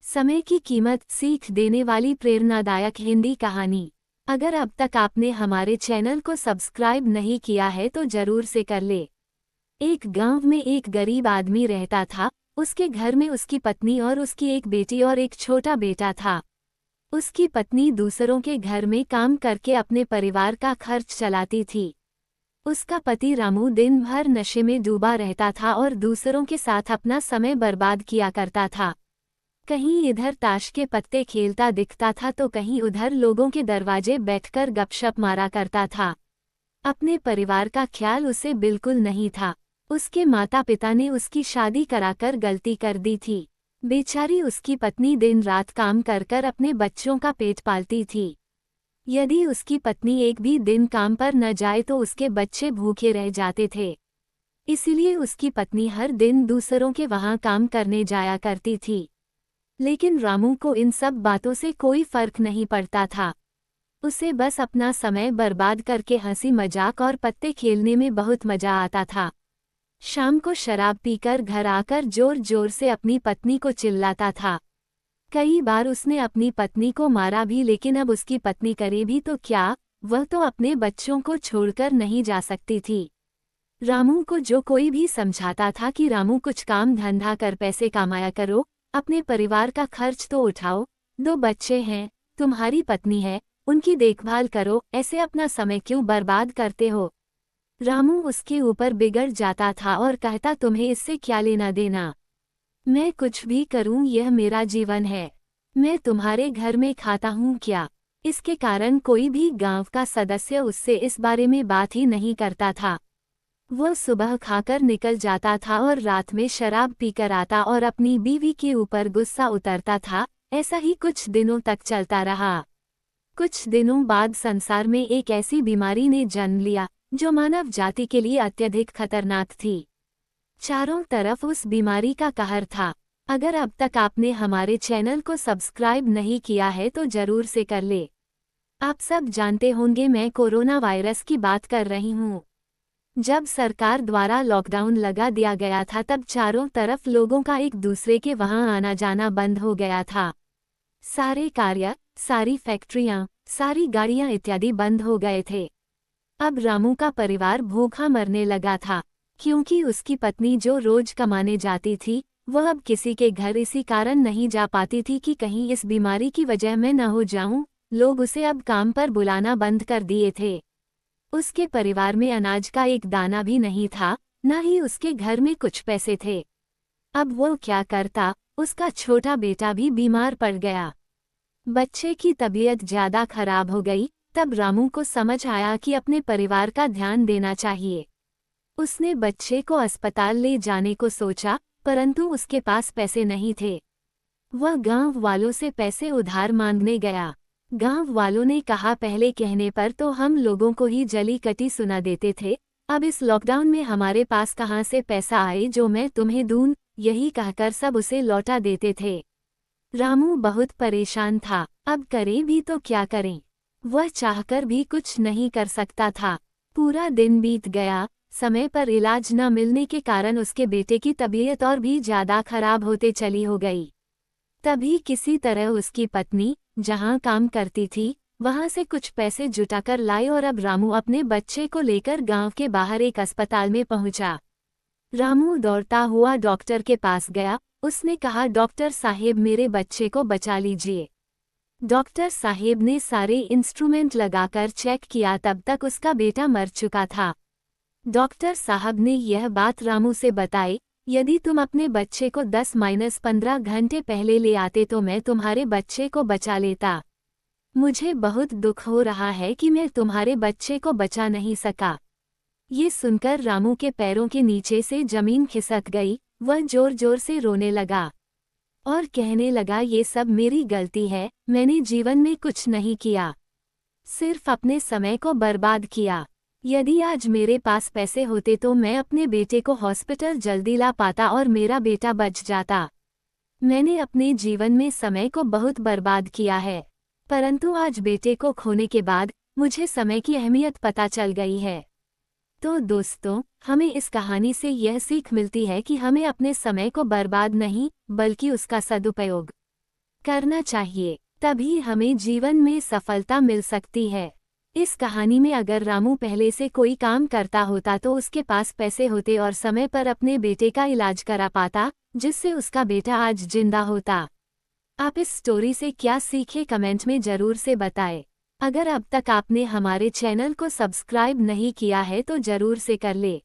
समय की कीमत सीख देने वाली प्रेरणादायक हिंदी कहानी। अगर अब तक आपने हमारे चैनल को सब्सक्राइब नहीं किया है तो जरूर से कर ले। एक गांव में एक गरीब आदमी रहता था। उसके घर में उसकी पत्नी और उसकी एक बेटी और एक छोटा बेटा था। उसकी पत्नी दूसरों के घर में काम करके अपने परिवार का खर्च चलाती थी। उसका पति रामू दिन भर नशे में डूबा रहता था और दूसरों के साथ अपना समय बर्बाद किया करता था। कहीं इधर ताश के पत्ते खेलता दिखता था तो कहीं उधर लोगों के दरवाजे बैठकर गपशप मारा करता था। अपने परिवार का ख्याल उसे बिल्कुल नहीं था। उसके माता पिता ने उसकी शादी कराकर गलती कर दी थी। बेचारी उसकी पत्नी दिन रात काम कर कर अपने बच्चों का पेट पालती थी। यदि उसकी पत्नी एक भी दिन काम पर न जाए तो उसके बच्चे भूखे रह जाते थे। इसीलिए उसकी पत्नी हर दिन दूसरों के वहां काम करने जाया करती थी। लेकिन रामू को इन सब बातों से कोई फर्क नहीं पड़ता था। उसे बस अपना समय बर्बाद करके हंसी मजाक और पत्ते खेलने में बहुत मजा आता था। शाम को शराब पीकर घर आकर जोर जोर से अपनी पत्नी को चिल्लाता था। कई बार उसने अपनी पत्नी को मारा भी, लेकिन अब उसकी पत्नी करे भी तो क्या, वह तो अपने बच्चों को छोड़कर नहीं जा सकती थी। रामू को जो कोई भी समझाता था कि रामू कुछ काम धंधा कर पैसे कमाया करो, अपने परिवार का खर्च तो उठाओ, 2 बच्चे हैं, तुम्हारी पत्नी है, उनकी देखभाल करो, ऐसे अपना समय क्यों बर्बाद करते हो। रामू उसके ऊपर बिगड़ जाता था और कहता, तुम्हें इससे क्या लेना देना, मैं कुछ भी करूं यह मेरा जीवन है, मैं तुम्हारे घर में खाता हूं क्या। इसके कारण कोई भी गांव का सदस्य उससे इस बारे में बात ही नहीं करता था। वह सुबह खाकर निकल जाता था और रात में शराब पीकर आता और अपनी बीवी के ऊपर गुस्सा उतरता था। ऐसा ही कुछ दिनों तक चलता रहा। कुछ दिनों बाद संसार में एक ऐसी बीमारी ने जन्म लिया जो मानव जाति के लिए अत्यधिक खतरनाक थी। चारों तरफ उस बीमारी का कहर था। अगर अब तक आपने हमारे चैनल को सब्सक्राइब नहीं किया है तो जरूर से कर ले। आप सब जानते होंगे मैं कोरोना वायरस की बात कर रही हूँ। जब सरकार द्वारा लॉकडाउन लगा दिया गया था तब चारों तरफ लोगों का एक दूसरे के वहां आना जाना बंद हो गया था। सारे कार्य, सारी फैक्ट्रियां, सारी गाड़ियां इत्यादि बंद हो गए थे। अब रामू का परिवार भूखा मरने लगा था, क्योंकि उसकी पत्नी जो रोज कमाने जाती थी वह अब किसी के घर इसी कारण नहीं जा पाती थी कि कहीं इस बीमारी की वजह मैं न हो जाऊं। लोग उसे अब काम पर बुलाना बंद कर दिए थे। उसके परिवार में अनाज का एक दाना भी नहीं था, न ही उसके घर में कुछ पैसे थे। अब वो क्या करता, उसका छोटा बेटा भी बीमार पड़ गया। बच्चे की तबीयत ज्यादा खराब हो गई। तब रामू को समझ आया कि अपने परिवार का ध्यान देना चाहिए। उसने बच्चे को अस्पताल ले जाने को सोचा, परंतु उसके पास पैसे नहीं थे। वह गांव वालों से पैसे उधार मांगने गया। गांव वालों ने कहा, पहले कहने पर तो हम लोगों को ही जली कटी सुना देते थे, अब इस लॉकडाउन में हमारे पास कहां से पैसा आए जो मैं तुम्हें दूं। यही कहकर सब उसे लौटा देते थे। रामू बहुत परेशान था, अब करें भी तो क्या करें। वह चाहकर भी कुछ नहीं कर सकता था। पूरा दिन बीत गया। समय पर इलाज न मिलने के कारण उसके बेटे की तबीयत और भी ज्यादा खराब होते चली हो गई। तभी किसी तरह उसकी पत्नी जहां काम करती थी वहां से कुछ पैसे जुटाकर लाई और अब रामू अपने बच्चे को लेकर गांव के बाहर एक अस्पताल में पहुंचा। रामू दौड़ता हुआ डॉक्टर के पास गया। उसने कहा, डॉक्टर साहेब मेरे बच्चे को बचा लीजिए। डॉक्टर साहेब ने सारे इंस्ट्रूमेंट लगाकर चेक किया, तब तक उसका बेटा मर चुका था। डॉक्टर साहब ने यह बात रामू से बताई, यदि तुम अपने बच्चे को 10-15 घंटे पहले ले आते तो मैं तुम्हारे बच्चे को बचा लेता। मुझे बहुत दुख हो रहा है कि मैं तुम्हारे बच्चे को बचा नहीं सका। ये सुनकर रामू के पैरों के नीचे से जमीन खिसक गई। वह जोर जोर से रोने लगा और कहने लगा, ये सब मेरी गलती है, मैंने जीवन में कुछ नहीं किया, सिर्फ अपने समय को बर्बाद किया। यदि आज मेरे पास पैसे होते तो मैं अपने बेटे को हॉस्पिटल जल्दी ला पाता और मेरा बेटा बच जाता। मैंने अपने जीवन में समय को बहुत बर्बाद किया है, परंतु आज बेटे को खोने के बाद मुझे समय की अहमियत पता चल गई है। तो दोस्तों, हमें इस कहानी से यह सीख मिलती है कि हमें अपने समय को बर्बाद नहीं बल्कि उसका सदुपयोग करना चाहिए, तभी हमें जीवन में सफलता मिल सकती है। इस कहानी में अगर रामू पहले से कोई काम करता होता तो उसके पास पैसे होते और समय पर अपने बेटे का इलाज करा पाता, जिससे उसका बेटा आज जिंदा होता। आप इस स्टोरी से क्या सीखे कमेंट में जरूर से बताएं। अगर अब तक आपने हमारे चैनल को सब्सक्राइब नहीं किया है तो जरूर से कर ले।